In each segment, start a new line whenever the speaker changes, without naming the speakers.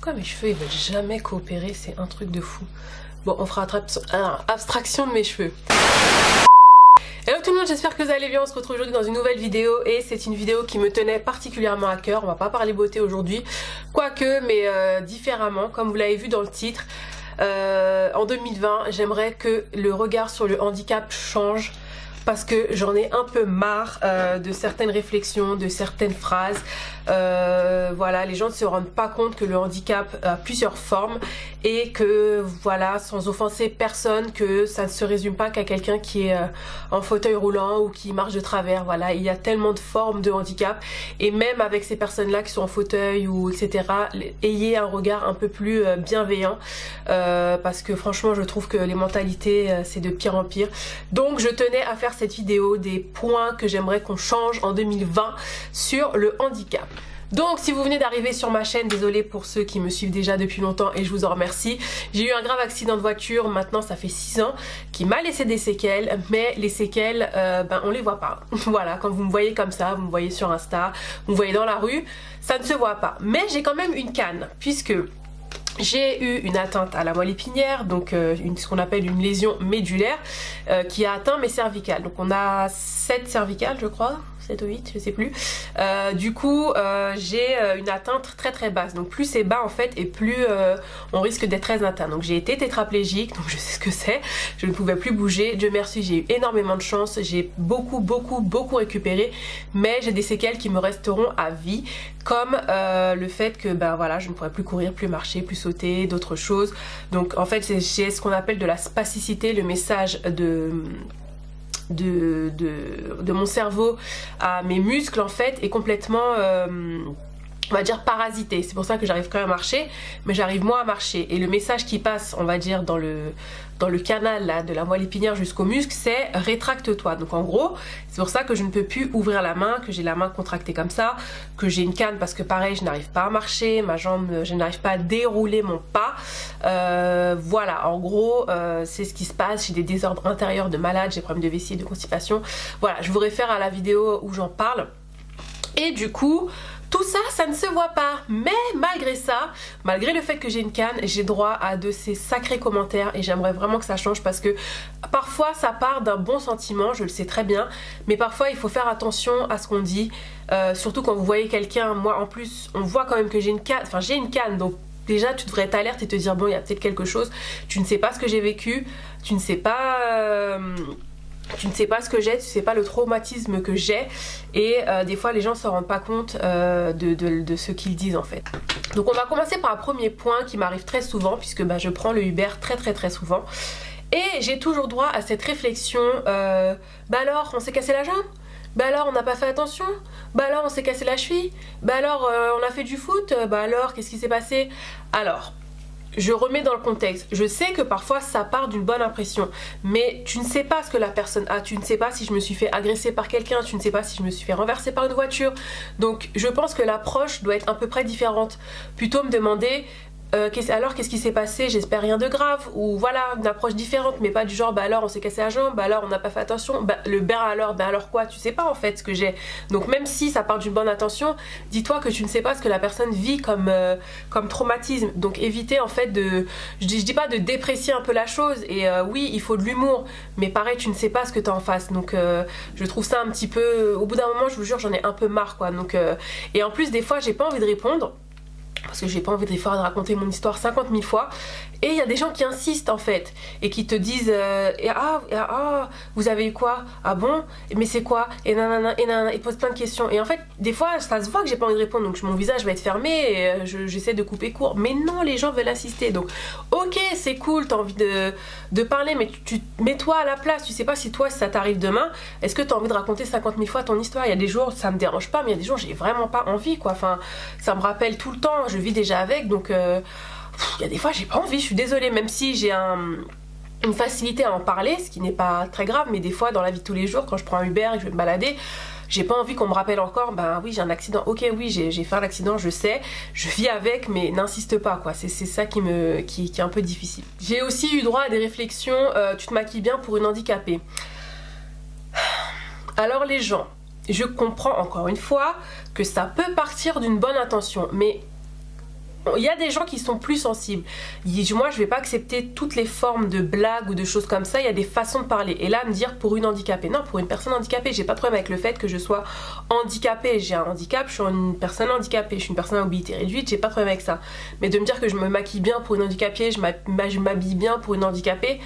Pourquoi mes cheveux ils veulent jamais coopérer? C'est un truc de fou. Bon, on fera abstraction de mes cheveux. Hello tout le monde, j'espère que vous allez bien. On se retrouve aujourd'hui dans une nouvelle vidéo et c'est une vidéo qui me tenait particulièrement à cœur. On va pas parler beauté aujourd'hui, quoique, mais différemment, comme vous l'avez vu dans le titre. En 2020, j'aimerais que le regard sur le handicap change parce que j'en ai un peu marre de certaines réflexions, de certaines phrases. Voilà, les gens ne se rendent pas compte que le handicap a plusieurs formes et que voilà, sans offenser personne, que ça ne se résume pas qu'à quelqu'un qui est en fauteuil roulant ou qui marche de travers. Voilà, il y a tellement de formes de handicap et même avec ces personnes-là qui sont en fauteuil ou etc., ayez un regard un peu plus bienveillant parce que franchement, je trouve que les mentalités c'est de pire en pire. Donc je tenais à faire cette vidéo des points que j'aimerais qu'on change en 2020 sur le handicap. Donc si vous venez d'arriver sur ma chaîne, désolé pour ceux qui me suivent déjà depuis longtemps et je vous en remercie. J'ai eu un grave accident de voiture, maintenant ça fait 6 ans, qui m'a laissé des séquelles, mais les séquelles, on les voit pas. Voilà, quand vous me voyez comme ça, vous me voyez sur Insta, vous me voyez dans la rue, ça ne se voit pas. Mais j'ai quand même une canne, puisque j'ai eu une atteinte à la moelle épinière, donc ce qu'on appelle une lésion médulaire qui a atteint mes cervicales. Donc on a 7 cervicales je crois, 7 ou 8, je sais plus. Du coup j'ai une atteinte très basse, donc plus c'est bas en fait et plus on risque d'être très atteint. Donc j'ai été tétraplégique, donc je sais ce que c'est, je ne pouvais plus bouger. Dieu merci, j'ai eu énormément de chance, j'ai beaucoup récupéré, mais j'ai des séquelles qui me resteront à vie, comme le fait que voilà, je ne pourrais plus courir, plus marcher, plus sauter, d'autres choses. Donc en fait j'ai ce qu'on appelle de la spasticité, le message de mon cerveau à mes muscles en fait est complètement on va dire parasité. C'est pour ça que j'arrive quand même à marcher, mais j'arrive moins à marcher. Et le message qui passe, on va dire, dans le canal là, de la moelle épinière jusqu'au muscle, c'est rétracte-toi. Donc en gros, c'est pour ça que je ne peux plus ouvrir la main, que j'ai la main contractée comme ça, que j'ai une canne parce que pareil, je n'arrive pas à marcher, ma jambe, je n'arrive pas à dérouler mon pas. Voilà, en gros, c'est ce qui se passe. J'ai des désordres intérieurs de malade, j'ai des problèmes de vessie, de constipation. Voilà, je vous réfère à la vidéo où j'en parle. Et du coup, tout ça, ça ne se voit pas, mais malgré ça, malgré le fait que j'ai une canne, j'ai droit à de ces sacrés commentaires et j'aimerais vraiment que ça change parce que parfois ça part d'un bon sentiment, je le sais très bien, mais parfois il faut faire attention à ce qu'on dit, surtout quand vous voyez quelqu'un. Moi en plus, on voit quand même que j'ai une canne, enfin j'ai une canne, donc déjà tu devrais t'alerter et te dire bon, il y a peut-être quelque chose, tu ne sais pas ce que j'ai vécu, tu ne sais pas... Tu ne sais pas ce que j'ai, tu sais pas le traumatisme que j'ai et des fois les gens ne s'en rendent pas compte de ce qu'ils disent en fait. Donc on va commencer par un premier point qui m'arrive très souvent puisque je prends le Uber très souvent et j'ai toujours droit à cette réflexion alors on s'est cassé la jambe, alors on n'a pas fait attention, alors on s'est cassé la cheville, alors on a fait du foot, alors qu'est-ce qui s'est passé? Alors je remets dans le contexte, je sais que parfois ça part d'une bonne impression, mais tu ne sais pas ce que la personne a, tu ne sais pas si je me suis fait agresser par quelqu'un, tu ne sais pas si je me suis fait renverser par une voiture, donc je pense que l'approche doit être à peu près différente, plutôt me demander alors qu'est-ce qui s'est passé, j'espère rien de grave, ou voilà, une approche différente, mais pas du genre alors on s'est cassé la jambe, alors on n'a pas fait attention, alors quoi, tu sais pas en fait ce que j'ai. Donc même si ça part d'une bonne intention, dis-toi que tu ne sais pas ce que la personne vit comme traumatisme, donc évitez en fait je dis pas de déprécier un peu la chose, et oui il faut de l'humour, mais pareil tu ne sais pas ce que t'as en face, donc je trouve ça un petit peu, au bout d'un moment je vous jure j'en ai un peu marre quoi, donc et en plus des fois j'ai pas envie de répondre, parce que j'ai pas envie des fois de raconter mon histoire 50 000 fois, et il y a des gens qui insistent en fait et qui te disent vous avez eu quoi, ah bon, mais c'est quoi, et nanana, ils posent plein de questions, et en fait des fois ça se voit que j'ai pas envie de répondre, donc mon visage va être fermé et j'essaie de couper court, mais non, les gens veulent insister, donc ok c'est cool, t'as envie de parler, mais tu mets-toi à la place, tu sais pas si toi si ça t'arrive demain, est-ce que t'as envie de raconter 50 000 fois ton histoire? Il y a des jours ça me dérange pas, mais il y a des jours j'ai vraiment pas envie quoi, enfin ça me rappelle tout le temps, je vis déjà avec, donc il y a des fois j'ai pas envie, je suis désolée, même si j'ai une facilité à en parler, ce qui n'est pas très grave, mais des fois dans la vie de tous les jours, quand je prends un Uber et que je vais me balader, j'ai pas envie qu'on me rappelle encore, oui j'ai un accident, ok oui j'ai fait un accident, je sais, je vis avec, mais n'insiste pas quoi, c'est ça qui est un peu difficile. J'ai aussi eu droit à des réflexions, tu te maquilles bien pour une handicapée. Alors les gens, je comprends encore une fois que ça peut partir d'une bonne intention, mais il y a des gens qui sont plus sensibles. Moi, je vais pas accepter toutes les formes de blagues ou de choses comme ça. Il y a des façons de parler. Et là, me dire pour une handicapée, non, pour une personne handicapée, j'ai pas de problème avec le fait que je sois handicapée. J'ai un handicap, je suis une personne handicapée, je suis une personne à mobilité réduite, j'ai pas de problème avec ça. Mais de me dire que je me maquille bien pour une handicapée, je m'habille bien pour une handicapée,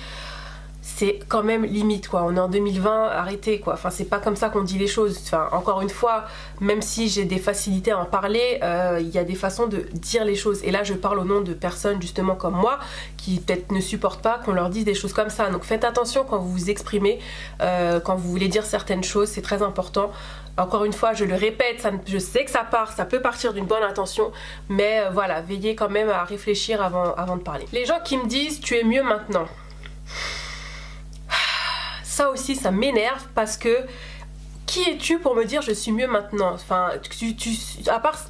c'est quand même limite quoi. On est en 2020, arrêtez quoi. Enfin, c'est pas comme ça qu'on dit les choses. Enfin, encore une fois, même si j'ai des facilités à en parler, il y a des façons de dire les choses. Et là, je parle au nom de personnes justement comme moi qui peut-être ne supportent pas qu'on leur dise des choses comme ça. Donc faites attention quand vous vous exprimez, quand vous voulez dire certaines choses, c'est très important. Encore une fois, je le répète, je sais que ça peut partir d'une bonne intention, mais voilà, veillez quand même à réfléchir avant de parler. Les gens qui me disent tu es mieux maintenant. Ça aussi, ça m'énerve parce que qui es-tu pour me dire je suis mieux maintenant? Enfin,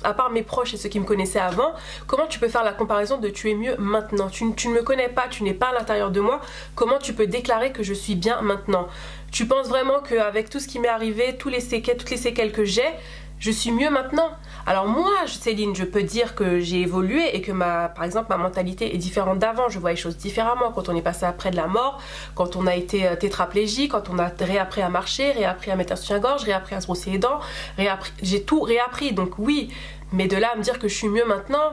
à part mes proches et ceux qui me connaissaient avant, comment tu peux faire la comparaison de tu es mieux maintenant? Tu ne me connais pas, tu n'es pas à l'intérieur de moi, comment tu peux déclarer que je suis bien maintenant? Tu penses vraiment qu'avec tout ce qui m'est arrivé, toutes les séquelles que j'ai, je suis mieux maintenant? Alors moi, Céline, je peux dire que j'ai évolué et que par exemple ma mentalité est différente d'avant. Je vois les choses différemment quand on est passé après de la mort, quand on a été tétraplégique, quand on a réappris à marcher, réappris à mettre un soutien-gorge, réappris à se brosser les dents, j'ai tout réappris. Donc oui, mais de là à me dire que je suis mieux maintenant,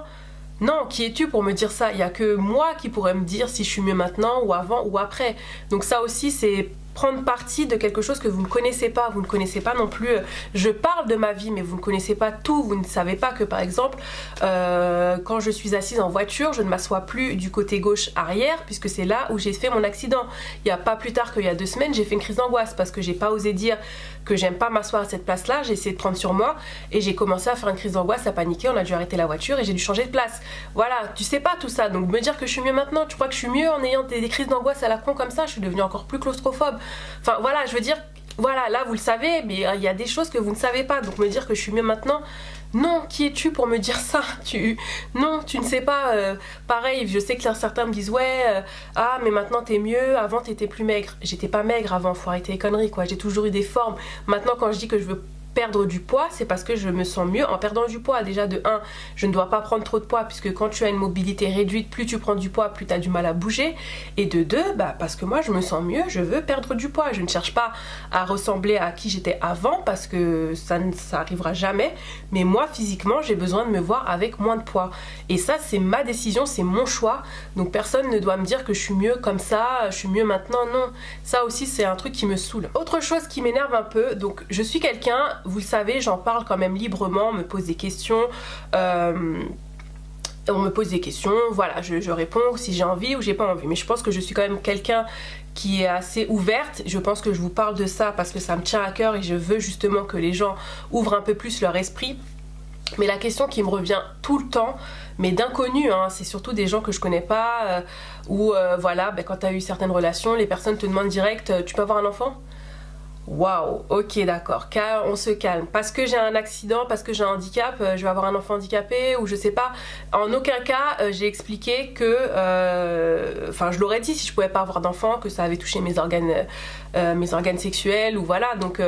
non, qui es-tu pour me dire ça? Il n'y a que moi qui pourrais me dire si je suis mieux maintenant ou avant ou après. Donc ça aussi, c'est prendre parti de quelque chose que vous ne connaissez pas. Vous ne connaissez pas non plus, je parle de ma vie mais vous ne connaissez pas tout. Vous ne savez pas que par exemple quand je suis assise en voiture, je ne m'assois plus du côté gauche arrière puisque c'est là où j'ai fait mon accident. Il n'y a pas plus tard qu'il y a 2 semaines, j'ai fait une crise d'angoisse parce que j'ai pas osé dire que j'aime pas m'asseoir à cette place là. J'ai essayé de prendre sur moi et j'ai commencé à faire une crise d'angoisse, à paniquer, on a dû arrêter la voiture et j'ai dû changer de place. Voilà, tu sais pas tout ça, donc me dire que je suis mieux maintenant, tu crois que je suis mieux en ayant des crises d'angoisse à la con comme ça? Je suis devenue encore plus claustrophobe. Enfin voilà, je veux dire, voilà, là vous le savez, mais il y a des choses que vous ne savez pas, donc me dire que je suis mieux maintenant, non, qui es-tu pour me dire ça? Non, tu ne sais pas, pareil, je sais que certains me disent, ouais, ah mais maintenant t'es mieux, avant t'étais plus maigre. J'étais pas maigre avant, faut arrêter les conneries quoi, j'ai toujours eu des formes. Maintenant quand je dis que je veux perdre du poids, c'est parce que je me sens mieux en perdant du poids. Déjà de 1, je ne dois pas prendre trop de poids puisque quand tu as une mobilité réduite, plus tu prends du poids, plus tu as du mal à bouger. Et de 2, parce que moi je me sens mieux, je veux perdre du poids. Je ne cherche pas à ressembler à qui j'étais avant parce que ça arrivera jamais. Mais moi physiquement, j'ai besoin de me voir avec moins de poids. Et ça c'est ma décision, c'est mon choix. Donc personne ne doit me dire que je suis mieux comme ça, je suis mieux maintenant. Non, ça aussi c'est un truc qui me saoule. Autre chose qui m'énerve un peu, donc je suis quelqu'un, vous le savez, j'en parle quand même librement, on me pose des questions, voilà, je réponds si j'ai envie ou j'ai pas envie, mais je pense que je suis quand même quelqu'un qui est assez ouverte. Je pense que je vous parle de ça parce que ça me tient à cœur et je veux justement que les gens ouvrent un peu plus leur esprit. Mais la question qui me revient tout le temps, mais d'inconnus, hein, c'est surtout des gens que je connais pas, ou voilà, quand tu as eu certaines relations, les personnes te demandent direct, tu peux avoir un enfant? Waouh, ok d'accord, on se calme. Parce que j'ai un accident, parce que j'ai un handicap, je vais avoir un enfant handicapé ou je sais pas. En aucun cas j'ai expliqué que, enfin je l'aurais dit si je pouvais pas avoir d'enfant, que ça avait touché mes organes sexuels ou voilà. Donc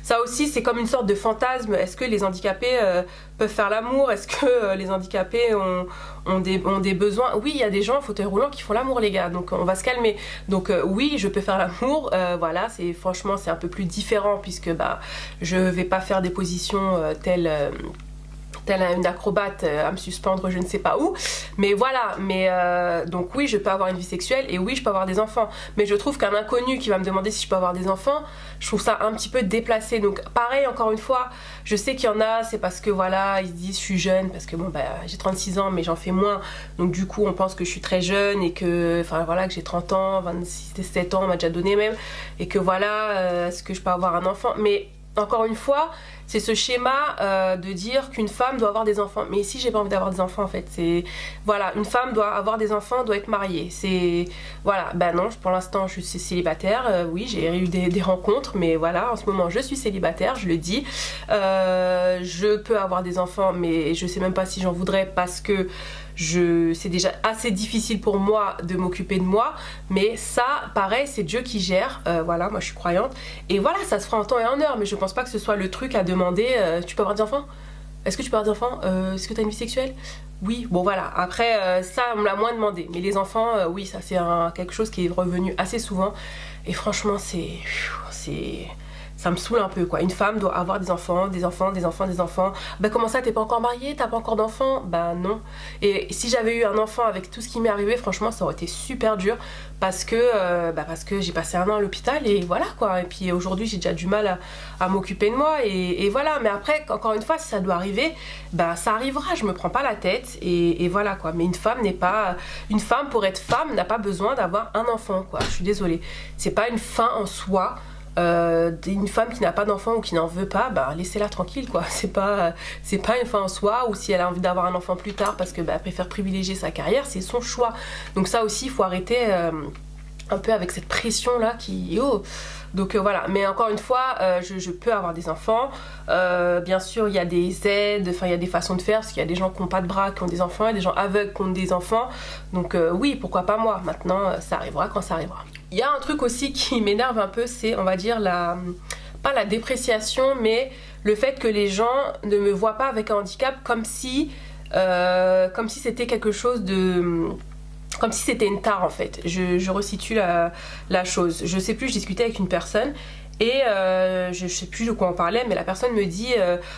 ça aussi c'est comme une sorte de fantasme. Est-ce que les handicapés peuvent faire l'amour? Est-ce que les handicapés ont des besoins? Oui, il y a des gens en fauteuil roulant qui font l'amour les gars, donc on va se calmer. Donc oui, je peux faire l'amour, voilà, franchement c'est un peu plus différent puisque je vais pas faire des positions telles une acrobate à me suspendre je ne sais pas où, mais voilà, donc oui je peux avoir une vie sexuelle et oui je peux avoir des enfants, mais je trouve qu'un inconnu qui va me demander si je peux avoir des enfants, je trouve ça un petit peu déplacé. Donc pareil, encore une fois, je sais qu'il y en a, c'est parce que voilà, ils se disent je suis jeune, parce que bon j'ai 36 ans mais j'en fais moins, donc du coup on pense que je suis très jeune et que, enfin voilà, que j'ai 30 ans, 26, 7 ans on m'a déjà donné même, et que voilà, est-ce que je peux avoir un enfant? Mais encore une fois, c'est ce schéma de dire qu'une femme doit avoir des enfants. Mais ici, j'ai pas envie d'avoir des enfants en fait. C'est voilà, une femme doit avoir des enfants, doit être mariée. C'est voilà, non, pour l'instant, je suis célibataire. Oui, j'ai eu des rencontres, mais voilà, en ce moment, je suis célibataire, je le dis. Je peux avoir des enfants, mais je sais même pas si j'en voudrais parce que c'est déjà assez difficile pour moi de m'occuper de moi, mais ça pareil c'est Dieu qui gère, voilà, moi je suis croyante et voilà, ça se fera en temps et en heure, mais je pense pas que ce soit le truc à demander tu peux avoir des enfants? Est-ce que tu peux avoir des enfants? Est-ce que tu as une vie sexuelle? oui, bon voilà, après ça on me l'a moins demandé, mais les enfants, oui, ça c'est quelque chose qui est revenu assez souvent, et franchement ça me saoule un peu quoi. Une femme doit avoir des enfants, des enfants, des enfants, des enfants. Bah comment ça, t'es pas encore mariée, t'as pas encore d'enfants? Bah non. Et si j'avais eu un enfant avec tout ce qui m'est arrivé, franchement ça aurait été super dur parce que j'ai passé un an à l'hôpital et voilà quoi. Et puis aujourd'hui j'ai déjà du mal à m'occuper de moi et voilà. Mais après, encore une fois, si ça doit arriver, bah ça arrivera, je me prends pas la tête et voilà quoi. Mais une femme n'est pas... Une femme, pour être femme, n'a pas besoin d'avoir un enfant quoi. Je suis désolée. C'est pas une fin en soi. Une femme qui n'a pas d'enfant ou qui n'en veut pas, bah laissez-la tranquille quoi. C'est pas une fin en soi, ou si elle a envie d'avoir un enfant plus tard parce que elle préfère privilégier sa carrière, c'est son choix. Donc ça aussi il faut arrêter un peu avec cette pression là qui donc voilà. Mais encore une fois, je peux avoir des enfants, bien sûr il y a des aides, enfin il y a des façons de faire parce qu'il y a des gens qui n'ont pas de bras qui ont des enfants, il y a des gens aveugles qui ont des enfants, donc oui, pourquoi pas moi. Maintenant ça arrivera quand ça arrivera. Il y a un truc aussi qui m'énerve un peu, c'est on va dire pas la dépréciation, mais le fait que les gens ne me voient pas avec un handicap comme si c'était quelque chose de... Comme si c'était une tare en fait. Je resitue la chose. Je sais plus, je discutais avec une personne et je sais plus de quoi on parlait, mais la personne me dit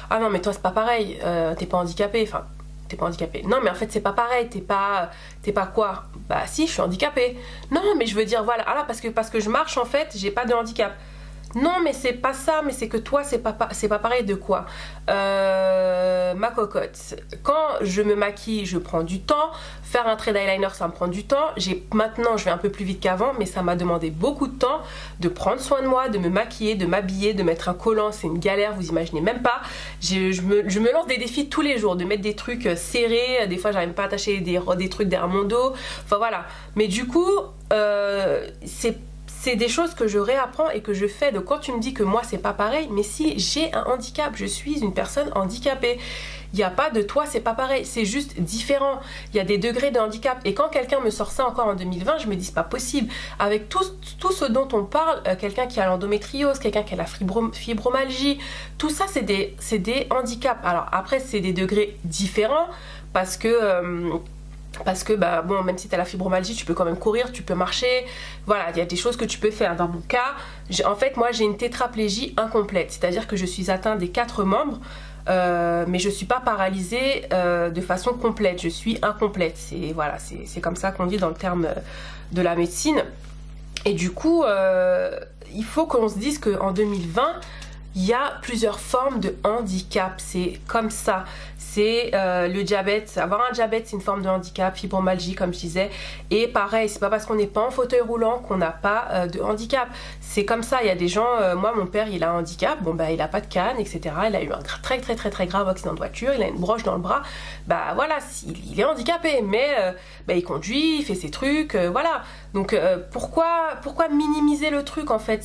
ah non mais toi c'est pas pareil, t'es pas handicapée, enfin t'es pas handicapée. Non mais en fait c'est pas pareil, t'es pas quoi? Bah si, je suis handicapée. Non mais je veux dire voilà, ah là parce que je marche en fait, j'ai pas de handicap. Non mais c'est pas ça, mais c'est que toi c'est pas pareil de quoi? Ma cocotte, quand je me maquille je prends du temps, faire un trait d'eyeliner ça me prend du temps, maintenant je vais un peu plus vite qu'avant, mais ça m'a demandé beaucoup de temps de prendre soin de moi, de me maquiller, de m'habiller, de mettre un collant, c'est une galère, vous imaginez même pas. Je me lance des défis tous les jours, de mettre des trucs serrés, des fois j'arrive pas à attacher des trucs derrière mon dos, enfin voilà. Mais du coup c'est des choses que je réapprends et que je fais. Donc quand tu me dis que moi c'est pas pareil, mais si j'ai un handicap, je suis une personne handicapée. Il n'y a pas de toi c'est pas pareil, c'est juste différent. Il y a des degrés de handicap. Et quand quelqu'un me sort ça encore en 2020, je me dis c'est pas possible. Avec tout ce dont on parle, quelqu'un qui a l'endométriose, quelqu'un qui a la fibromyalgie, tout ça c'est des handicaps. Alors après c'est des degrés différents parce que bah bon, même si tu as la fibromyalgie, tu peux quand même courir, tu peux marcher, voilà, il y a des choses que tu peux faire. Dans mon cas, en fait moi j'ai une tétraplégie incomplète, c'est-à-dire que je suis atteinte des 4 membres, mais je suis pas paralysée de façon complète, je suis incomplète, voilà, c'est comme ça qu'on dit dans le terme de la médecine. Et du coup il faut qu'on se dise qu'en 2020 il y a plusieurs formes de handicap, c'est comme ça. C'est le diabète, avoir un diabète c'est une forme de handicap, fibromyalgie comme je disais, et pareil, c'est pas parce qu'on n'est pas en fauteuil roulant qu'on n'a pas de handicap, c'est comme ça. Il y a des gens, moi mon père il a un handicap, bon bah il a pas de canne etc, il a eu un très grave accident de voiture, il a une broche dans le bras, bah voilà, il est handicapé, mais bah, il conduit, il fait ses trucs, voilà. Donc pourquoi minimiser le truc en fait?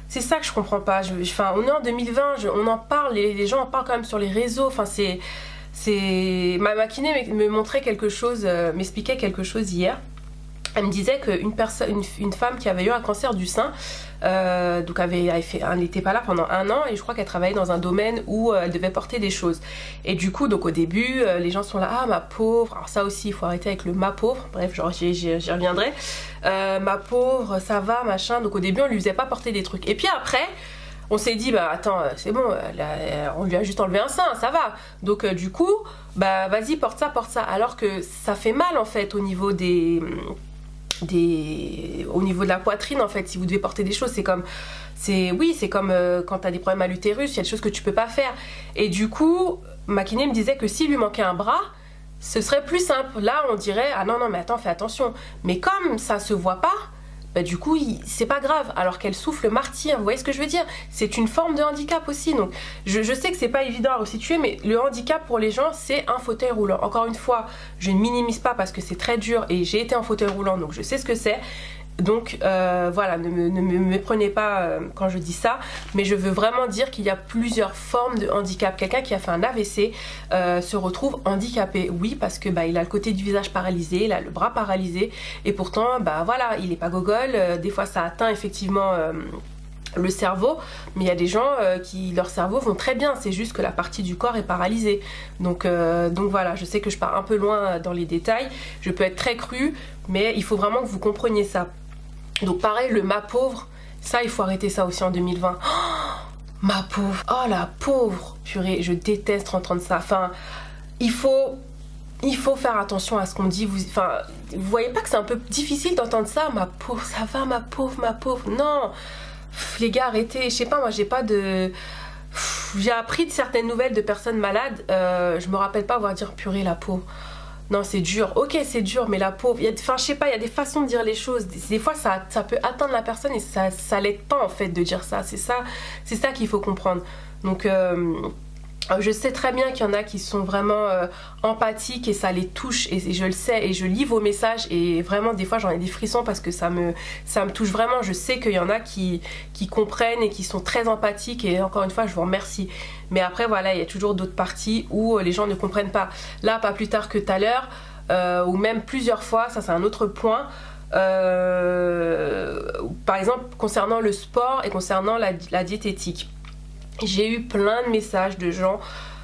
C'est ça que je comprends pas. Enfin, on est en 2020, on en parle, les gens en parlent quand même sur les réseaux. Enfin, ma kiné me montrait quelque chose, m'expliquait quelque chose hier. Elle me disait qu'une femme qui avait eu un cancer du sein, donc elle n'était pas là pendant 1 an et je crois qu'elle travaillait dans un domaine où elle devait porter des choses. Et du coup, donc au début, les gens sont là, ah ma pauvre, alors ça aussi il faut arrêter avec le ma pauvre, bref, genre j'y reviendrai. Ma pauvre, ça va, machin. Donc au début, on lui faisait pas porter des trucs. Et puis après, on s'est dit, bah attends, c'est bon, on lui a juste enlevé un sein, ça va. Donc du coup, bah vas-y, porte ça. Alors que ça fait mal en fait au niveau au niveau de la poitrine en fait, si vous devez porter des choses, c'est comme quand tu as des problèmes à l'utérus, il y a des choses que tu peux pas faire. Et du coup, ma kiné me disait que s'il lui manquait un bras, ce serait plus simple. Là, on dirait, ah non, mais attends, fais attention. Mais comme ça se voit pas, bah du coup, c'est pas grave. Alors qu'elle souffle martyr, vous voyez ce que je veux dire? C'est une forme de handicap aussi. Donc, je sais que c'est pas évident à resituer, mais le handicap pour les gens, c'est un fauteuil roulant. Encore une fois, je ne minimise pas parce que c'est très dur et j'ai été en fauteuil roulant, donc je sais ce que c'est. Donc voilà, ne me méprenez pas quand je dis ça, mais je veux vraiment dire qu'il y a plusieurs formes de handicap. Quelqu'un qui a fait un AVC se retrouve handicapé, oui, parce que bah, il a le côté du visage paralysé, il a le bras paralysé, et pourtant bah voilà, il est pas gogol. Des fois ça atteint effectivement le cerveau, mais il y a des gens qui leur cerveau vont très bien, c'est juste que la partie du corps est paralysée. Donc voilà, je sais que je pars un peu loin dans les détails, je peux être très crue, mais il faut vraiment que vous compreniez ça. Donc pareil, le ma pauvre, ça il faut arrêter ça aussi en 2020. Oh, ma pauvre, oh la pauvre, purée, je déteste entendre ça. Enfin, il faut faire attention à ce qu'on dit. Vous voyez pas que c'est un peu difficile d'entendre ça? Ma pauvre, ça va ma pauvre, ma pauvre. Non, les gars, arrêtez. Je sais pas, moi j'ai pas de... J'ai appris de certaines nouvelles de personnes malades. Je me rappelle pas avoir dit purée la pauvre. Non, c'est dur. Ok, c'est dur, mais la pauvre... Enfin, je sais pas, il y a des façons de dire les choses. Des fois, ça peut atteindre la personne et ça l'aide pas en fait de dire ça. C'est ça qu'il faut comprendre. Donc... je sais très bien qu'il y en a qui sont vraiment empathiques et ça les touche et je le sais et je lis vos messages et vraiment des fois j'en ai des frissons parce que ça me touche vraiment. Je sais qu'il y en a qui comprennent et qui sont très empathiques et encore une fois je vous remercie. Mais après voilà, il y a toujours d'autres parties où les gens ne comprennent pas. Là, pas plus tard que tout à l'heure ou même plusieurs fois, ça c'est un autre point. Par exemple concernant le sport et concernant la diététique. J'ai eu plein de messages de gens,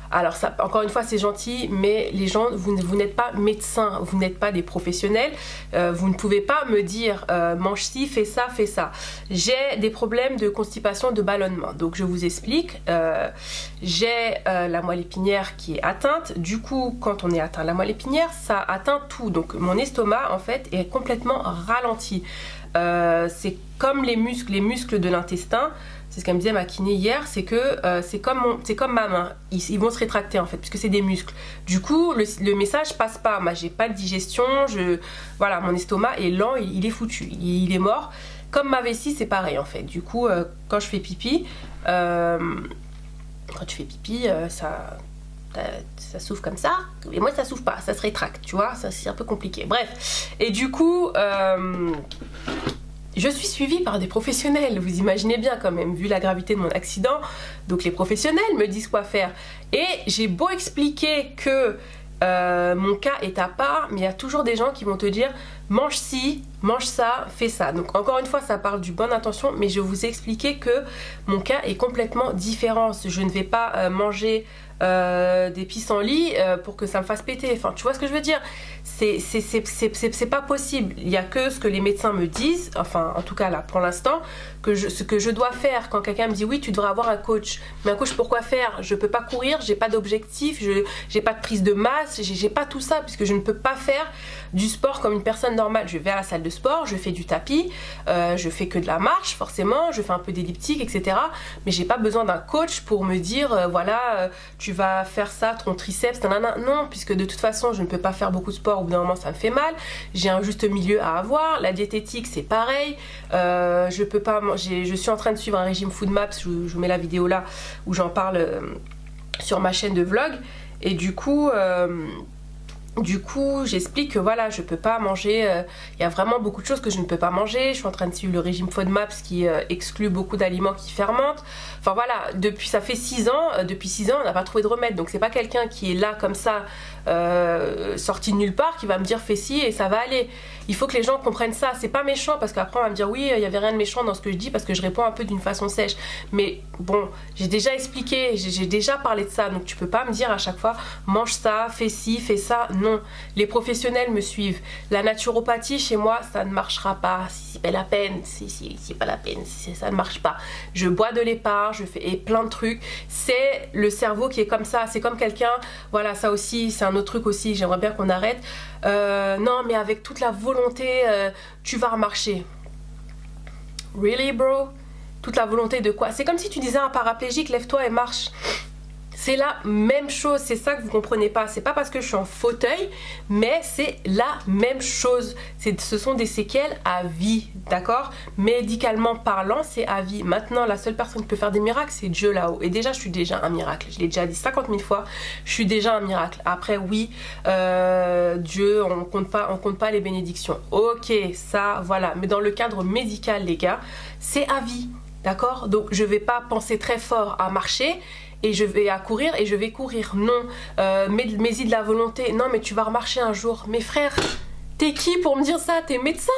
alors ça, encore une fois c'est gentil, mais les gens, vous n'êtes pas médecins, vous n'êtes pas des professionnels, vous ne pouvez pas me dire mange ci, fais ça, fais ça. J'ai des problèmes de constipation, de ballonnement, donc je vous explique. J'ai la moelle épinière qui est atteinte, du coup quand on est atteint la moelle épinière, ça atteint tout, donc mon estomac en fait est complètement ralenti. C'est comme les muscles de l'intestin. C'est ce qu'elle me disait ma kiné hier, c'est que c'est comme ma main, ils vont se rétracter en fait, puisque c'est des muscles. Du coup, le message passe pas. Moi, j'ai pas de digestion, voilà, mon estomac est lent, il est foutu, il est mort. Comme ma vessie, c'est pareil en fait. Du coup, quand je fais pipi, ça s'ouvre comme ça, et moi ça s'ouvre pas, ça se rétracte, tu vois, ça c'est un peu compliqué. Bref, et du coup, je suis suivie par des professionnels, vous imaginez bien quand même, vu la gravité de mon accident. Donc les professionnels me disent quoi faire. Et j'ai beau expliquer que mon cas est à part, mais il y a toujours des gens qui vont te dire mange ci, mange ça, fais ça. Donc encore une fois, ça parle du bonne intention, mais je vous ai expliqué que mon cas est complètement différent. Je ne vais pas manger des pissenlits pour que ça me fasse péter. Enfin, tu vois ce que je veux dire? C'est pas possible. Il n'y a que ce que les médecins me disent, enfin en tout cas là pour l'instant, ce que je dois faire quand quelqu'un me dit oui tu devrais avoir un coach. Mais un coach pourquoi faire? Je peux pas courir, j'ai pas d'objectif, j'ai pas de prise de masse, j'ai pas tout ça puisque je ne peux pas faire du sport comme une personne normale. Je vais à la salle de sport, je fais du tapis, je fais que de la marche forcément, je fais un peu d'elliptique etc. Mais j'ai pas besoin d'un coach pour me dire voilà tu vas faire ça, ton triceps, nanana. Non, puisque de toute façon je ne peux pas faire beaucoup de sport, au bout d'un moment ça me fait mal, j'ai un juste milieu à avoir. La diététique c'est pareil, je peux pas manger, je suis en train de suivre un régime Food Maps, je vous mets la vidéo là où j'en parle sur ma chaîne de vlog et du coup j'explique que voilà, je peux pas manger, il y a vraiment beaucoup de choses que je ne peux pas manger. Je suis en train de suivre le régime FODMAPs qui exclut beaucoup d'aliments qui fermentent. Enfin voilà, ça fait 6 ans, depuis 6 ans on n'a pas trouvé de remède. Donc c'est pas quelqu'un qui est là comme ça, sorti de nulle part, qui va me dire fais ci et ça va aller. Il faut que les gens comprennent ça, c'est pas méchant parce qu'après on va me dire oui il y avait rien de méchant dans ce que je dis parce que je réponds un peu d'une façon sèche. Mais bon, j'ai déjà expliqué, j'ai déjà parlé de ça, donc tu peux pas me dire à chaque fois mange ça, fais ci, fais ça. Non, les professionnels me suivent. La naturopathie chez moi ça ne marchera pas, c'est pas la peine, c'est pas la peine, ça ne marche pas. Je bois de l'épargne, je fais plein de trucs, c'est le cerveau qui est comme ça, c'est comme quelqu'un, voilà ça aussi c'est un autre truc aussi, j'aimerais bien qu'on arrête. Non mais avec toute la volonté tu vas remarcher. Really bro? Toute la volonté de quoi? C'est comme si tu disais à un paraplégique lève-toi et marche. C'est la même chose, c'est ça que vous comprenez pas. C'est pas parce que je suis en fauteuil, mais c'est la même chose. Ce sont des séquelles à vie, d'accord? Médicalement parlant, c'est à vie. Maintenant, la seule personne qui peut faire des miracles, c'est Dieu là-haut. Et déjà, je suis déjà un miracle. Je l'ai déjà dit 50 000 fois, je suis déjà un miracle. Après, oui, Dieu, on compte pas les bénédictions. Ok, ça, voilà. Mais dans le cadre médical, les gars, c'est à vie, d'accord? Donc, je vais pas penser très fort à marcher et je vais à courir et je vais courir. Non, mets-y de la volonté. Non, mais tu vas remarcher un jour. Mes frères, t'es qui pour me dire ça? T'es médecin?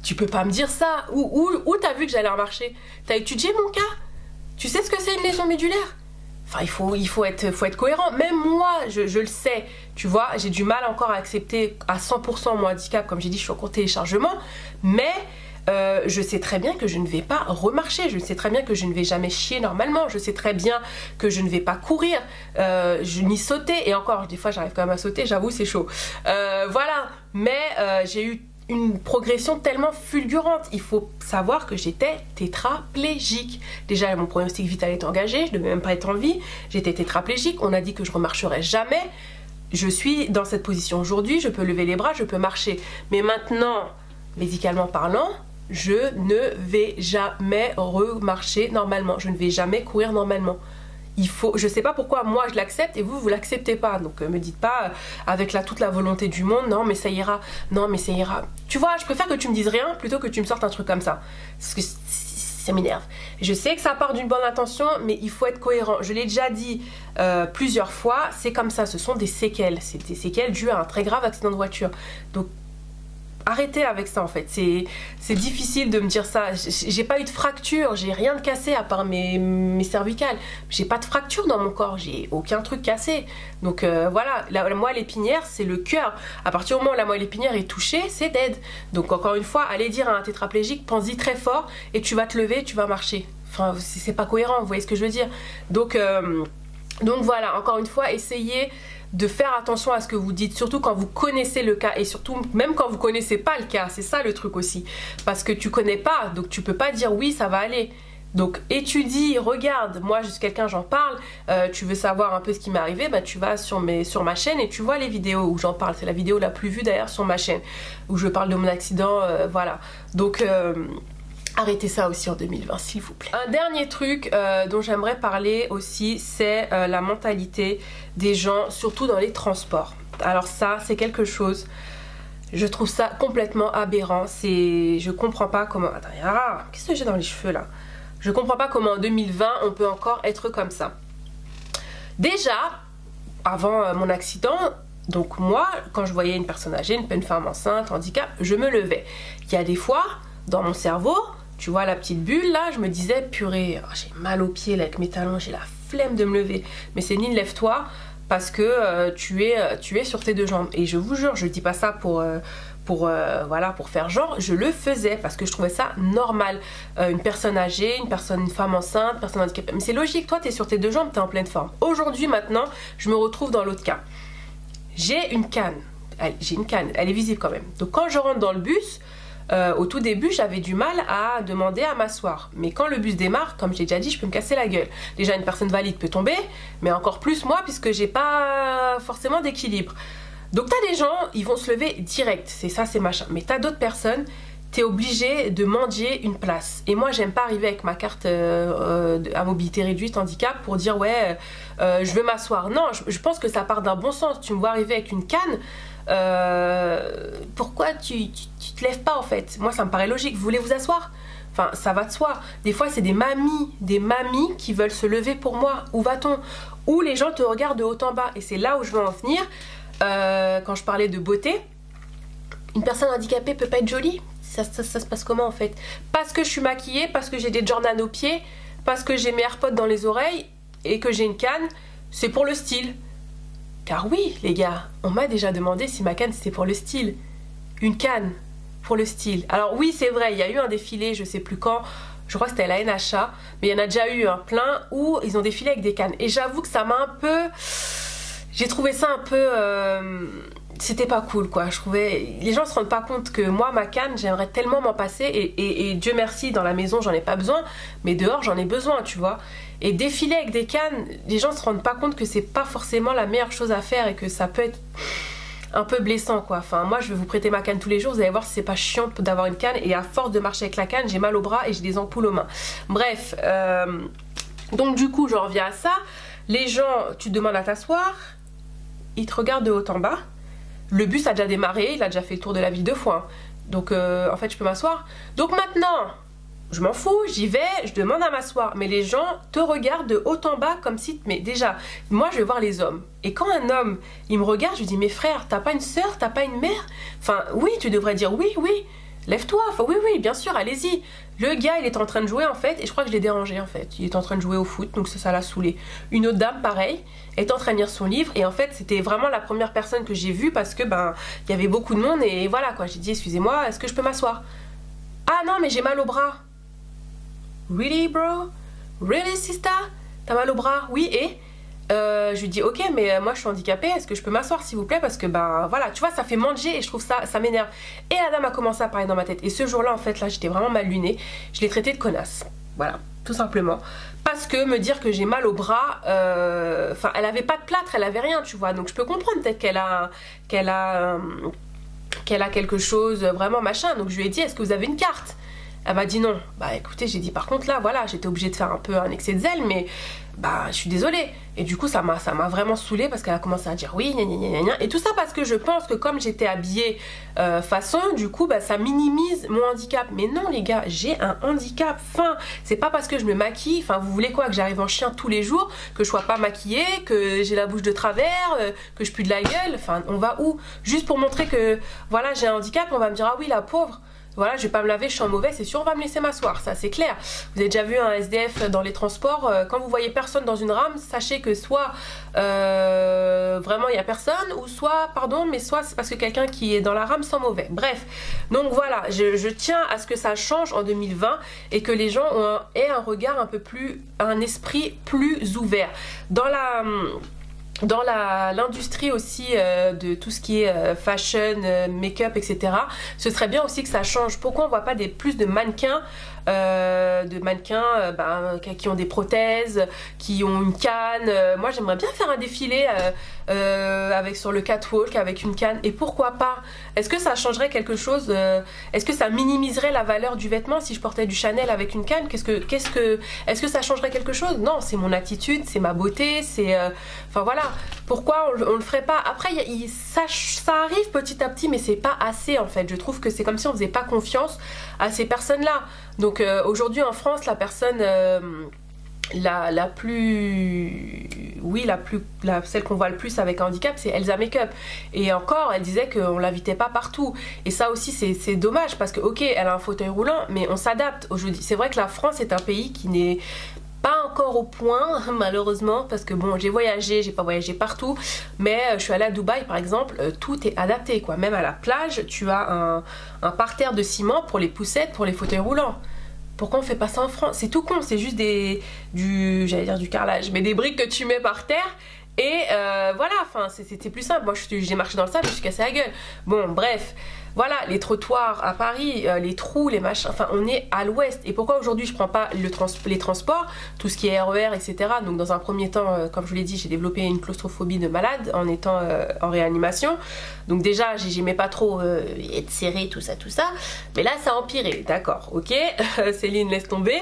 Tu peux pas me dire ça. Où t'as vu que j'allais marcher? T'as étudié mon cas? Tu sais ce que c'est une lésion médulaire? Enfin, il faut être cohérent. Même moi, je le sais. Tu vois, j'ai du mal encore à accepter à 100% mon handicap. Comme j'ai dit, je suis en cours de téléchargement. Mais je sais très bien que je ne vais pas remarcher. Je sais très bien que je ne vais jamais chier normalement. Je sais très bien que je ne vais pas courir, ni sauter. Et encore, des fois, j'arrive quand même à sauter. J'avoue, c'est chaud. Voilà. Mais j'ai eu une progression tellement fulgurante. Il faut savoir que j'étais tétraplégique. Déjà, mon pronostic vital est engagé, je ne devais même pas être en vie. J'étais tétraplégique, on a dit que je remarcherais jamais. Je suis dans cette position aujourd'hui, je peux lever les bras, je peux marcher. Mais maintenant, médicalement parlant, je ne vais jamais remarcher normalement. Je ne vais jamais courir normalement. Je sais pas pourquoi moi je l'accepte et vous l'acceptez pas, donc me dites pas avec toute la volonté du monde, non mais ça ira, non mais ça ira. Tu vois, je préfère que tu me dises rien plutôt que tu me sortes un truc comme ça, parce que ça m'énerve. Je sais que ça part d'une bonne intention, mais il faut être cohérent. Je l'ai déjà dit plusieurs fois, c'est comme ça, ce sont des séquelles, c'est des séquelles dues à un très grave accident de voiture. Donc arrêtez avec ça en fait, c'est difficile de me dire ça. J'ai pas eu de fracture, j'ai rien de cassé à part mes cervicales. J'ai pas de fracture dans mon corps, j'ai aucun truc cassé. Donc voilà, la moelle épinière c'est le cœur. À partir du moment où la moelle épinière est touchée, c'est dead. Donc encore une fois, allez dire à un tétraplégique, pense-y très fort et tu vas te lever, tu vas marcher. Enfin, c'est pas cohérent, vous voyez ce que je veux dire. Donc voilà, encore une fois, essayez de faire attention à ce que vous dites, surtout quand vous connaissez le cas et surtout même quand vous connaissez pas le cas, c'est ça le truc aussi, parce que tu connais pas, donc tu peux pas dire oui ça va aller. Donc étudie, regarde, moi je suis quelqu'un, j'en parle, tu veux savoir un peu ce qui m'est arrivé, bah, tu vas sur ma chaîne et tu vois les vidéos où j'en parle, c'est la vidéo la plus vue d'ailleurs sur ma chaîne, où je parle de mon accident, voilà. Donc arrêtez ça aussi en 2020 s'il vous plaît. Un dernier truc dont j'aimerais parler aussi, c'est la mentalité des gens, surtout dans les transports. Alors ça, c'est quelque chose, je trouve ça complètement aberrant. Je comprends pas comment... Attends, qu'est-ce que j'ai dans les cheveux là? Je comprends pas comment en 2020 on peut encore être comme ça. Déjà, avant mon accident, donc moi, quand je voyais une personne âgée, une femme enceinte, handicap, je me levais. Il y a des fois, dans mon cerveau, tu vois la petite bulle là, je me disais purée, j'ai mal aux pieds là avec mes talons, j'ai la flemme de me lever. Mais c'est ni lève-toi parce que tu es sur tes deux jambes. Et je vous jure, je dis pas ça pour faire genre, je le faisais parce que je trouvais ça normal. Une personne âgée, une femme enceinte, une personne handicapée. Mais c'est logique, toi tu es sur tes deux jambes, tu es en pleine forme. Aujourd'hui maintenant, je me retrouve dans l'autre cas. J'ai une canne, elle est visible quand même. Donc quand je rentre dans le bus, au tout début j'avais du mal à demander à m'asseoir, mais quand le bus démarre, comme j'ai déjà dit, je peux me casser la gueule. Déjà une personne valide peut tomber, mais encore plus moi puisque j'ai pas forcément d'équilibre. Donc t'as des gens, ils vont se lever direct, c'est ça, c'est machin, mais t'as d'autres personnes, t'es obligé de mendier une place. Et moi j'aime pas arriver avec ma carte à mobilité réduite handicap pour dire ouais je veux m'asseoir. Non, je pense que ça part d'un bon sens. Tu me vois arriver avec une canne, pourquoi tu te lèves pas en fait? Moi ça me paraît logique, vous voulez vous asseoir? Enfin ça va de soi. Des fois c'est des mamies qui veulent se lever pour moi. Où va-t-on? Ou les gens te regardent de haut en bas. Et c'est là où je veux en venir. Quand je parlais de beauté, une personne handicapée peut pas être jolie? Ça se passe comment en fait? Parce que je suis maquillée, parce que j'ai des Jordan aux pieds, parce que j'ai mes AirPods dans les oreilles et que j'ai une canne, c'est pour le style. Car oui les gars, on m'a déjà demandé si ma canne c'était pour le style. Une canne pour le style. Alors oui c'est vrai, il y a eu un défilé, je sais plus quand, je crois que c'était à la NHA, mais il y en a déjà eu un plein où ils ont défilé avec des cannes. Et j'avoue que ça m'a un peu... J'ai trouvé ça un peu... c'était pas cool quoi, je trouvais... Les gens se rendent pas compte que moi ma canne j'aimerais tellement m'en passer et Dieu merci dans la maison j'en ai pas besoin, mais dehors j'en ai besoin tu vois. Et défiler avec des cannes, les gens se rendent pas compte que c'est pas forcément la meilleure chose à faire et que ça peut être un peu blessant quoi. Enfin moi je vais vous prêter ma canne tous les jours, vous allez voir si c'est pas chiant d'avoir une canne et à force de marcher avec la canne j'ai mal aux bras et j'ai des ampoules aux mains. Bref, donc du coup j'en reviens à ça, les gens tu te demandes à t'asseoir, ils te regardent de haut en bas. Le bus a déjà démarré, il a déjà fait le tour de la ville 2 fois. Donc en fait je peux m'asseoir. Donc maintenant, je m'en fous, j'y vais, je demande à m'asseoir. Mais les gens te regardent de haut en bas comme si... Mais déjà, moi je vais voir les hommes. Et quand un homme, il me regarde, je lui dis mais frère, t'as pas une soeur, t'as pas une mère? Enfin oui, tu devrais dire oui, oui. lève-toi. Enfin, oui, oui, bien sûr, allez-y. Le gars, il est en train de jouer en fait, et je crois que je l'ai dérangé en fait. Il est en train de jouer au foot, donc ça l'a saoulé. Une autre dame, pareil, est en train de lire son livre, et en fait, c'était vraiment la première personne que j'ai vue parce que ben, il y avait beaucoup de monde, et voilà quoi. J'ai dit, excusez-moi, est-ce que je peux m'asseoir? Ah non, mais j'ai mal au bras. Really, bro? Really, sister? T'as mal au bras? Oui, et je lui dis ok, mais moi je suis handicapée, est-ce que je peux m'asseoir s'il vous plaît, parce que ben voilà, tu vois, ça fait manger et je trouve ça m'énerve. Et la dame a commencé à parler dans ma tête, et ce jour-là en fait, là j'étais vraiment mal lunée, je l'ai traitée de connasse, voilà, tout simplement, parce que me dire que j'ai mal au bras, enfin elle avait pas de plâtre, elle avait rien, tu vois, donc je peux comprendre peut-être qu'elle a quelque chose vraiment machin, donc je lui ai dit est-ce que vous avez une carte? Elle m'a dit non. Bah écoutez, j'ai dit par contre là, voilà, j'étais obligée de faire un peu un excès de zèle, mais bah je suis désolée. Et du coup ça m'a vraiment saoulée parce qu'elle a commencé à dire oui, gna gna gna gna. Et tout ça parce que je pense que comme j'étais habillée façon, du coup bah ça minimise mon handicap. Mais non les gars, j'ai un handicap. Enfin, c'est pas parce que je me maquille, enfin vous voulez quoi, que j'arrive en chien tous les jours, que je sois pas maquillée, que j'ai la bouche de travers, que je pue de la gueule, enfin on va où? Juste pour montrer que voilà j'ai un handicap, on va me dire ah oui la pauvre. Voilà, je vais pas me laver, je suis en mauvais, c'est sûr, on va me laisser m'asseoir, ça c'est clair. Vous avez déjà vu un SDF dans les transports, quand vous voyez personne dans une rame, sachez que soit vraiment il y a personne, ou soit, pardon, mais soit c'est parce que quelqu'un qui est dans la rame sent mauvais. Bref, donc voilà, je tiens à ce que ça change en 2020 et que les gens aient un regard un peu plus, un esprit plus ouvert. Dans l'industrie aussi de tout ce qui est fashion, make-up, etc. Ce serait bien aussi que ça change. Pourquoi on voit pas plus de mannequins qui ont des prothèses, qui ont une canne. Moi j'aimerais bien faire un défilé avec sur le catwalk avec une canne, et pourquoi pas? Est-ce que ça changerait quelque chose? Est-ce que ça minimiserait la valeur du vêtement si je portais du Chanel avec une canne? Est-ce que ça changerait quelque chose? Non, c'est mon attitude, c'est ma beauté, c'est enfin voilà, pourquoi on le ferait pas? Après ça arrive petit à petit, mais c'est pas assez en fait. Je trouve que c'est comme si on faisait pas confiance à ces personnes là. Donc aujourd'hui en France, la personne celle qu'on voit le plus avec un handicap, c'est Elsa Makeup. Et encore, elle disait qu'on l'invitait pas partout. Et ça aussi, c'est dommage parce que ok, elle a un fauteuil roulant, mais on s'adapte aujourd'hui. C'est vrai que la France est un pays qui n'est pas encore au point, malheureusement, parce que bon, j'ai voyagé, j'ai pas voyagé partout, mais je suis allée à Dubaï par exemple, tout est adapté quoi. Même à la plage, tu as un parterre de ciment pour les poussettes, pour les fauteuils roulants. Pourquoi on fait pas ça en France? C'est tout con, c'est juste j'allais dire du carrelage, mais des briques que tu mets par terre. Et voilà, enfin c'était plus simple. Moi j'ai marché dans le sable, je me suis cassé la gueule. Bon bref, voilà, les trottoirs à Paris, les trous, les machins, enfin on est à l'ouest. Et pourquoi aujourd'hui je prends pas les transports, tout ce qui est RER, etc. Donc dans un premier temps, comme je vous l'ai dit, j'ai développé une claustrophobie de malade en étant en réanimation. Donc déjà j'aimais pas trop être serré, tout ça. Mais là ça a empiré, d'accord, ok. Céline laisse tomber.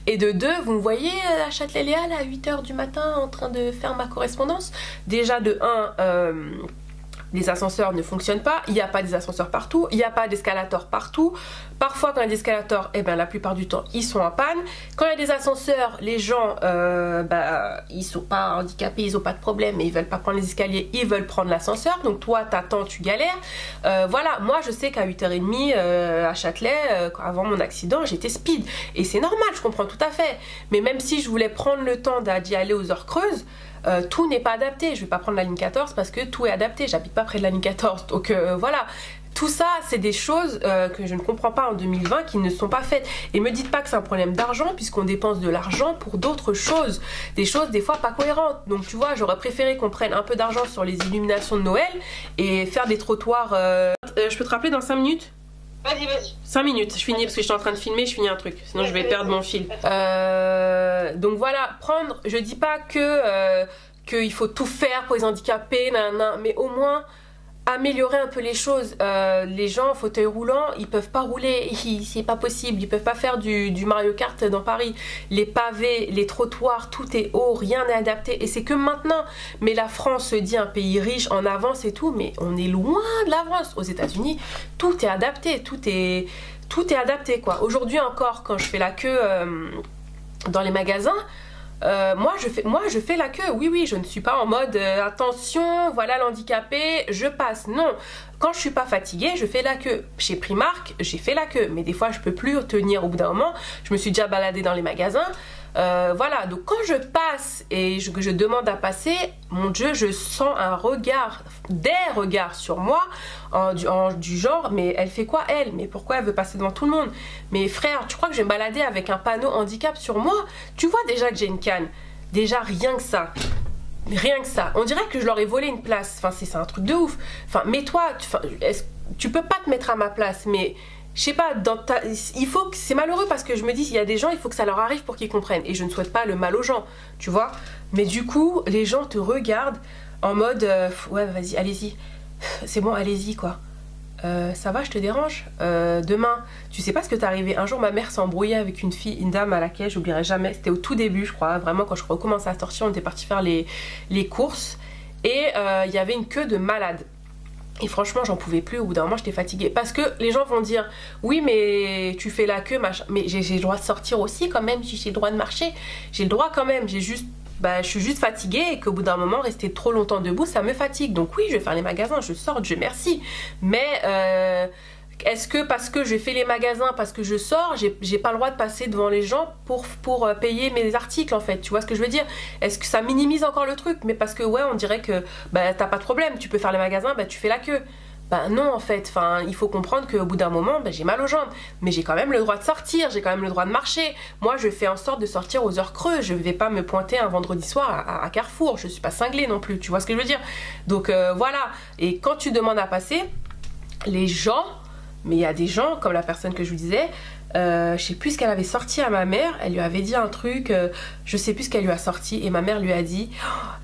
Et de deux, vous me voyez à Châtelet-Léal à 8 h du matin en train de faire ma correspondance. Déjà de 1... les ascenseurs ne fonctionnent pas, il n'y a pas des ascenseurs partout, il n'y a pas d'escalator partout. Parfois quand il y a des escalators, eh ben, la plupart du temps ils sont en panne. Quand il y a des ascenseurs, les gens ils sont pas handicapés, ils ont pas de problème, mais ils veulent pas prendre les escaliers, ils veulent prendre l'ascenseur. Donc toi t'attends, tu galères. Voilà, moi je sais qu'à 8 h 30 à Châtelet, avant mon accident, j'étais speed. Et c'est normal, je comprends tout à fait. Mais même si je voulais prendre le temps d'y aller aux heures creuses, tout n'est pas adapté. Je vais pas prendre la ligne 14 parce que tout est adapté, j'habite pas près de la ligne 14, donc voilà, tout ça c'est des choses que je ne comprends pas en 2020 qui ne sont pas faites. Et me dites pas que c'est un problème d'argent, puisqu'on dépense de l'argent pour d'autres choses, des choses des fois pas cohérentes. Donc tu vois, j'aurais préféré qu'on prenne un peu d'argent sur les illuminations de Noël et faire des trottoirs. Je peux te rappeler dans 5 minutes?
Vas-y.
5 minutes, je finis parce que je suis en train de filmer, je finis un truc, sinon je vais perdre mon fil. Donc voilà, je dis pas qu'il faut tout faire pour les handicapés, mais au moins améliorer un peu les choses. Les gens en fauteuil roulant, ils peuvent pas rouler, c'est pas possible, ils peuvent pas faire du Mario Kart dans Paris. Les pavés, les trottoirs, tout est haut, rien n'est adapté, et c'est que maintenant. Mais la France se dit un pays riche, en avance et tout, mais on est loin de l'avance. Aux États-Unis, tout est adapté, tout est adapté quoi. Aujourd'hui encore, quand je fais la queue dans les magasins, moi je fais la queue, oui je ne suis pas en mode attention voilà l'handicapé je passe, non, quand je suis pas fatiguée je fais la queue. Chez Primark j'ai fait la queue, mais des fois je peux plus tenir au bout d'un moment, je me suis déjà baladée dans les magasins. Voilà, donc quand je passe et que je demande à passer, mon Dieu, je sens un regard, des regards sur moi du genre, mais elle fait quoi elle? Mais pourquoi elle veut passer devant tout le monde? Mais frère, tu crois que je vais me balader avec un panneau handicap sur moi? Tu vois déjà que j'ai une canne, déjà rien que ça. Rien que ça, on dirait que je leur ai volé une place, enfin c'est un truc de ouf. Enfin, mets-toi, tu peux pas te mettre à ma place, mais je sais pas, il faut que, c'est malheureux parce que je me dis, il y a des gens, il faut que ça leur arrive pour qu'ils comprennent. Et je ne souhaite pas le mal aux gens, tu vois. Mais du coup, les gens te regardent en mode, ouais, vas-y, allez-y. C'est bon, allez-y, quoi. Ça va, je te dérange demain, tu sais pas ce que t'es arrivé. Un jour, ma mère s'est embrouillée avec une fille, une dame à laquelle j'oublierai jamais. C'était au tout début, je crois. Vraiment, quand je recommençais à sortir, on était parti faire les courses. Et il y avait une queue de malade. Et franchement j'en pouvais plus, au bout d'un moment j'étais fatiguée. Parce que les gens vont dire, oui mais tu fais la queue, machin. Mais j'ai le droit de sortir aussi quand même, j'ai le droit de marcher. J'ai le droit quand même, je suis juste fatiguée et qu'au bout d'un moment rester trop longtemps debout ça me fatigue. Donc oui je vais faire les magasins, je sors, Dieu merci. Mais est-ce que parce que je fais les magasins, parce que je sors, j'ai pas le droit de passer devant les gens pour payer mes articles en fait, tu vois ce que je veux dire? Est-ce que ça minimise encore le truc? Mais parce que ouais on dirait que bah t'as pas de problème, tu peux faire les magasins, bah tu fais la queue. Bah non en fait, enfin il faut comprendre qu'au bout d'un moment bah, j'ai mal aux jambes, mais j'ai quand même le droit de sortir, j'ai quand même le droit de marcher. Moi je fais en sorte de sortir aux heures creuses, je vais pas me pointer un vendredi soir à Carrefour, je suis pas cinglée non plus, tu vois ce que je veux dire? Donc voilà, et quand tu demandes à passer, les gens, mais il y a des gens comme la personne que je vous disais, je sais plus ce qu'elle avait sorti à ma mère, elle lui avait dit un truc, je sais plus ce qu'elle lui a sorti, et ma mère lui a dit,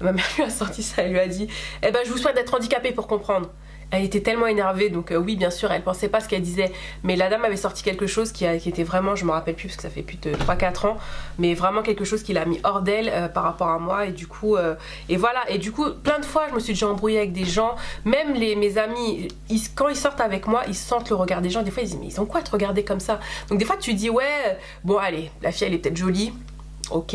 ma mère lui a sorti ça, elle lui a dit, eh ben je vous souhaite d'être handicapée pour comprendre. Elle était tellement énervée, donc oui bien sûr elle pensait pas ce qu'elle disait, mais la dame avait sorti quelque chose qui était vraiment, je me rappelle plus parce que ça fait plus de 3-4 ans, mais vraiment quelque chose qui l'a mis hors d'elle par rapport à moi, et du coup et voilà, et du coup plein de fois je me suis déjà embrouillée avec des gens, même mes amis, quand ils sortent avec moi, ils sentent le regard des gens, des fois ils disent mais ils ont quoi à te regarder comme ça? Donc des fois tu dis ouais, bon allez, la fille elle est peut-être jolie, ok,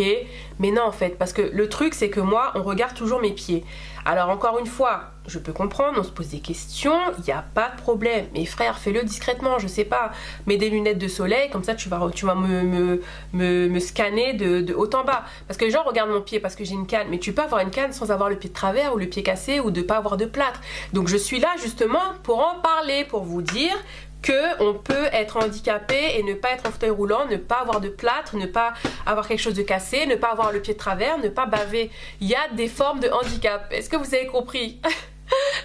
mais non en fait, parce que le truc c'est que moi on regarde toujours mes pieds. Alors encore une fois, je peux comprendre, on se pose des questions, il n'y a pas de problème, mais frère fais-le discrètement, je sais pas, mets des lunettes de soleil, comme ça tu vas me scanner de haut en bas, parce que les gens regardent mon pied parce que j'ai une canne, mais tu peux avoir une canne sans avoir le pied de travers ou le pied cassé ou de pas avoir de plâtre. Donc je suis là justement pour en parler, pour vous dire qu'on peut être handicapé et ne pas être en fauteuil roulant, ne pas avoir de plâtre, ne pas avoir quelque chose de cassé, ne pas avoir le pied de travers, ne pas baver. Il y a des formes de handicap. Est-ce que vous avez compris?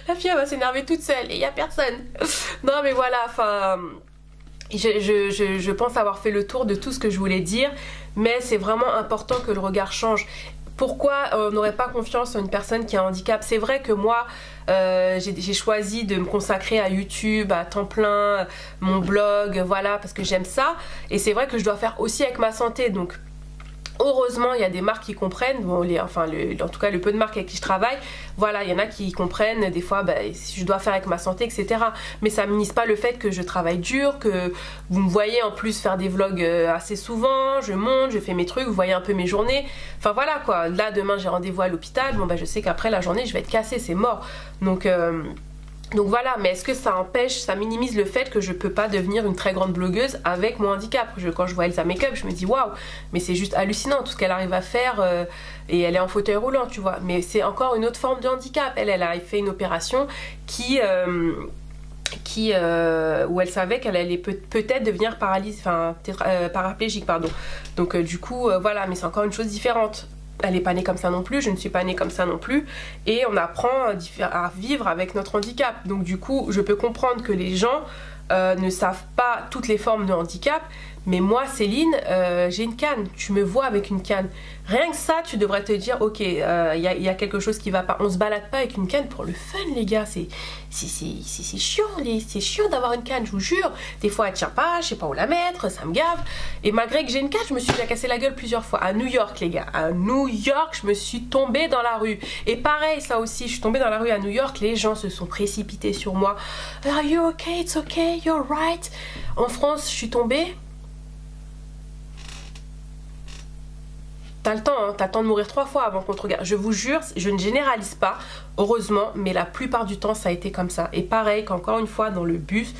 La fille elle va s'énerver toute seule et il n'y a personne. Non mais voilà, enfin... Je pense avoir fait le tour de tout ce que je voulais dire, mais c'est vraiment important que le regard change. Pourquoi on n'aurait pas confiance en une personne qui a un handicap? C'est vrai que moi j'ai choisi de me consacrer à YouTube à temps plein, mon blog, voilà, parce que j'aime ça, et c'est vrai que je dois faire aussi avec ma santé, donc heureusement il y a des marques qui comprennent, bon, en tout cas le peu de marques avec qui je travaille, voilà, il y en a qui comprennent des fois si je dois faire avec ma santé, etc. Mais ça ne minimise pas le fait que je travaille dur, que vous me voyez en plus faire des vlogs assez souvent, je monte, je fais mes trucs, vous voyez un peu mes journées, enfin voilà quoi. Là demain j'ai rendez-vous à l'hôpital, bon je sais qu'après la journée je vais être cassée, c'est mort. Donc voilà, mais est-ce que ça empêche, ça minimise le fait que je peux pas devenir une très grande blogueuse avec mon handicap? Quand je vois Elsa Makeup, je me dis waouh, mais c'est juste hallucinant tout ce qu'elle arrive à faire, et elle est en fauteuil roulant, tu vois. Mais c'est encore une autre forme de handicap. Elle a fait une opération où elle savait qu'elle allait peut-être devenir paraplégique, pardon. Donc du coup, voilà, mais c'est encore une chose différente. Elle n'est pas née comme ça non plus, je ne suis pas née comme ça non plus, et on apprend à vivre avec notre handicap. Donc du coup, je peux comprendre que les gens ne savent pas toutes les formes de handicap, mais moi Céline, j'ai une canne, tu me vois avec une canne. Rien que ça, tu devrais te dire, ok, y a quelque chose qui va pas. On se balade pas avec une canne pour le fun, les gars, c'est chiant, c'est chiant d'avoir une canne, je vous jure. Des fois elle tient pas, je sais pas où la mettre, ça me gave. Et malgré que j'ai une canne, je me suis déjà cassé la gueule plusieurs fois. À New York, les gars, à New York, je me suis tombée dans la rue. Et pareil, ça aussi, je suis tombée dans la rue à New York, les gens se sont précipités sur moi. Are you okay? It's okay, you're right. En France, je suis tombée. t'as le temps, hein, t'as le temps de mourir 3 fois avant qu'on te regarde. Je vous jure, je ne généralise pas, heureusement, mais la plupart du temps ça a été comme ça. Et pareil, qu'encore une fois dans le bus,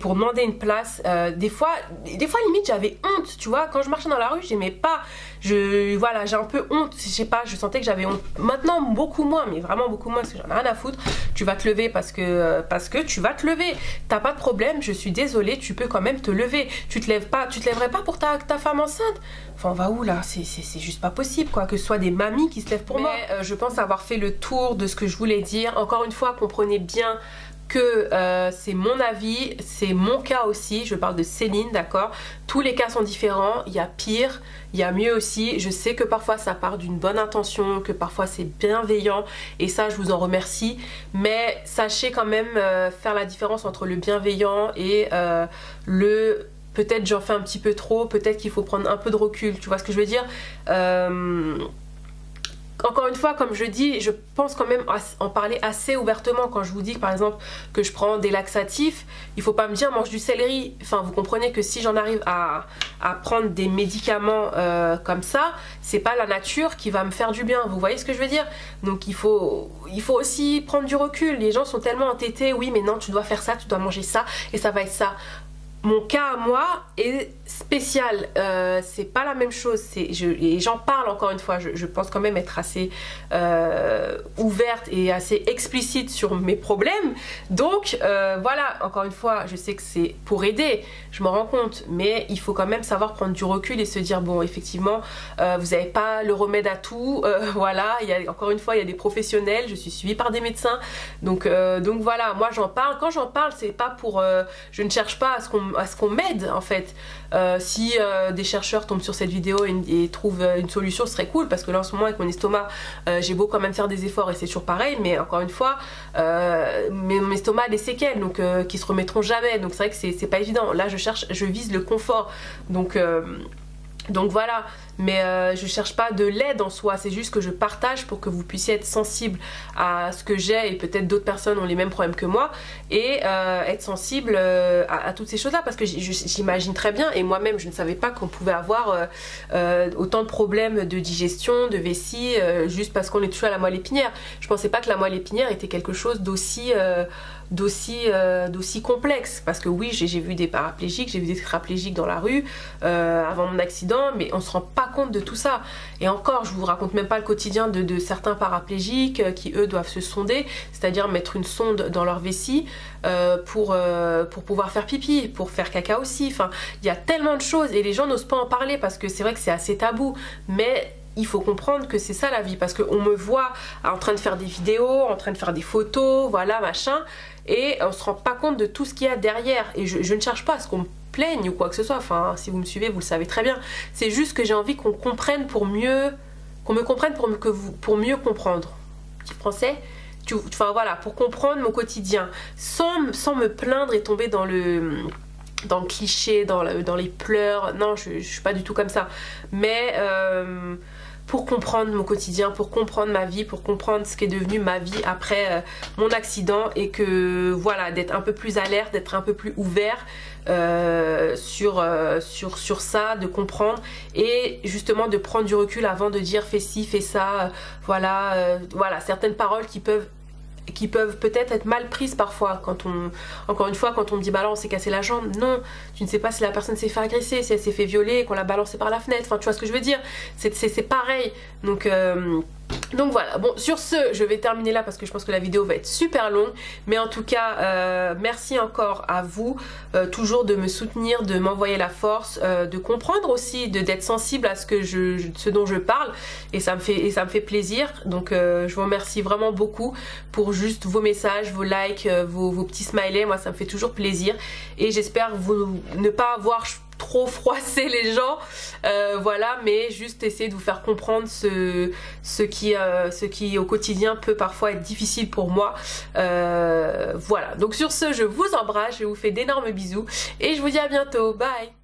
pour demander une place, des fois limite j'avais honte, tu vois, quand je marchais dans la rue, j'aimais pas, voilà, j'ai un peu honte, je sais pas, je sentais que j'avais honte. Maintenant beaucoup moins, mais vraiment beaucoup moins, parce que j'en ai rien à foutre. Tu vas te lever parce que tu vas te lever. T'as pas de problème, je suis désolée, tu peux quand même te lever. Tu te lèverais pas pour ta femme enceinte. Enfin, on va où là? C'est juste pas possible, quoi, que ce soit des mamies qui se lèvent pour moi. Je pense avoir fait le tour de ce que je voulais dire. Encore une fois, comprenez bien que c'est mon avis, c'est mon cas aussi, je parle de Céline, d'accord? Tous les cas sont différents, il y a pire, il y a mieux aussi. Je sais que parfois ça part d'une bonne intention, que parfois c'est bienveillant, et ça je vous en remercie, mais sachez quand même faire la différence entre le bienveillant et le peut-être j'en fais un petit peu trop, peut-être qu'il faut prendre un peu de recul, tu vois ce que je veux dire? Encore une fois, comme je dis, je pense quand même en parler assez ouvertement. Quand je vous dis par exemple que je prends des laxatifs, il faut pas me dire mange du céleri. Enfin, vous comprenez que si j'en arrive à prendre des médicaments comme ça, c'est pas la nature qui va me faire du bien. Vous voyez ce que je veux dire? Donc il faut aussi prendre du recul. Les gens sont tellement entêtés, oui mais non, tu dois faire ça, tu dois manger ça et ça va être ça. Mon cas à moi est spécial, c'est pas la même chose, et j'en parle encore une fois, je pense quand même être assez ouverte et assez explicite sur mes problèmes, donc voilà, encore une fois, je sais que c'est pour aider, je m'en rends compte, mais il faut quand même savoir prendre du recul et se dire, bon, effectivement, vous n'avez pas le remède à tout, voilà, encore une fois, il y a des professionnels, je suis suivie par des médecins, donc voilà, moi j'en parle, quand j'en parle, c'est pas pour, je ne cherche pas à ce qu'on m'aide en fait. Si des chercheurs tombent sur cette vidéo et trouvent une solution, ce serait cool, parce que là en ce moment avec mon estomac j'ai beau quand même faire des efforts et c'est toujours pareil, mais encore une fois mon estomac a des séquelles donc qui se remettront jamais, donc c'est vrai que c'est pas évident. Là je vise le confort, donc voilà, mais je cherche pas de l'aide en soi, c'est juste que je partage pour que vous puissiez être sensible à ce que j'ai, et peut-être d'autres personnes ont les mêmes problèmes que moi, et être sensible à toutes ces choses-là, parce que j'imagine très bien, et moi-même je ne savais pas qu'on pouvait avoir autant de problèmes de digestion, de vessie, juste parce qu'on est touché à la moelle épinière. Je pensais pas que la moelle épinière était quelque chose d'aussi complexe, parce que oui, j'ai vu des paraplégiques, j'ai vu des tétraplégiques dans la rue avant mon accident, mais on se rend pas compte de tout ça. Et encore, je vous raconte même pas le quotidien de certains paraplégiques qui eux doivent se sonder, c'est-à-dire mettre une sonde dans leur vessie pour pouvoir faire pipi, pour faire caca aussi. Enfin, il y a tellement de choses et les gens n'osent pas en parler parce que c'est vrai que c'est assez tabou, mais il faut comprendre que c'est ça la vie, parce qu'on me voit en train de faire des vidéos, en train de faire des photos, voilà, machin, et on se rend pas compte de tout ce qu'il y a derrière. Et je ne cherche pas à ce qu'on me plaigne ou quoi que ce soit, enfin, si vous me suivez, vous le savez très bien. C'est juste que j'ai envie qu'on comprenne qu'on me comprenne pour mieux comprendre. Petit français, enfin voilà, pour comprendre mon quotidien, sans me plaindre et tomber dans le cliché, dans les pleurs. Non, je suis pas du tout comme ça, mais pour comprendre mon quotidien, pour comprendre ma vie, pour comprendre ce qui est devenu ma vie après mon accident, et que voilà, d'être un peu plus alerte, d'être un peu plus ouvert sur ça, de comprendre, et justement de prendre du recul avant de dire fais ci, fais ça, voilà, certaines paroles qui peuvent peut-être être mal prises parfois, encore une fois, quand on me dit bah là on s'est cassé la jambe, non, tu ne sais pas si la personne s'est fait agresser, si elle s'est fait violer, qu'on l'a balancée par la fenêtre, enfin tu vois ce que je veux dire, c'est pareil, donc voilà, bon, sur ce, je vais terminer là parce que je pense que la vidéo va être super longue, mais en tout cas, merci encore à vous, toujours de me soutenir, de m'envoyer la force, de comprendre aussi, d'être sensible à ce dont je parle, et ça me fait plaisir, donc je vous remercie vraiment beaucoup pour juste vos messages, vos likes, vos petits smileys, moi ça me fait toujours plaisir, et j'espère ne pas avoir trop froisser les gens, voilà, mais juste essayer de vous faire comprendre ce qui au quotidien peut parfois être difficile pour moi, voilà. Donc sur ce, je vous embrasse, je vous fais d'énormes bisous et je vous dis à bientôt, bye.